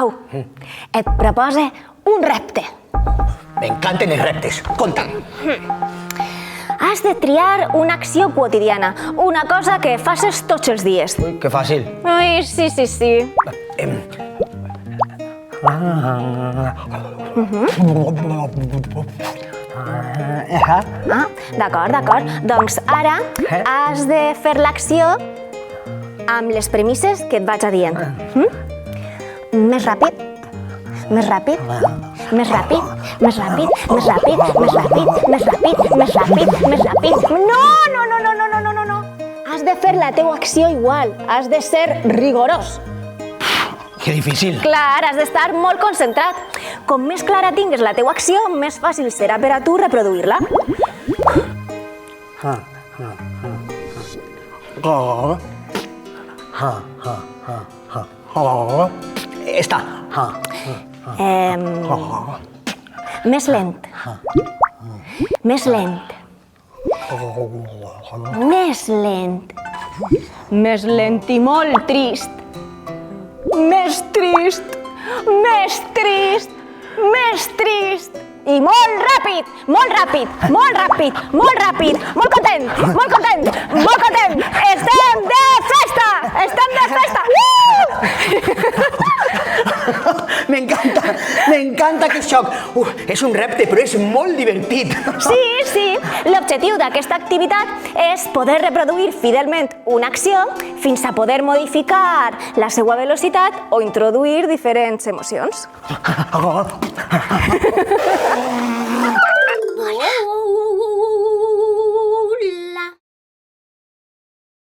Pau, et propose un repte. M'encanten els reptes. Conta'm. Has de triar una acció quotidiana, una cosa que facis tots els dies. Ui, que fàcil. Ai, sí. D'acord. Doncs ara has de fer l'acció amb les premisses que et vaig a dient. Més ràpid. No! Has de fer la teua acció igual. Has de ser rigorós. Que difícil. Clar, has d'estar molt concentrat. Com més clara tingues la teua acció, més fàcil serà per a tu reproduir-la. Està. Més lent. Més lent i molt trist. Més trist. I molt ràpid. Molt content. Estem de festa. M'encanta aquest xoc. És un repte, però és molt divertit. Sí. L'objectiu d'aquesta activitat és poder reproduir fidelment una acció fins a poder modificar la seva velocitat o introduir diferents emocions.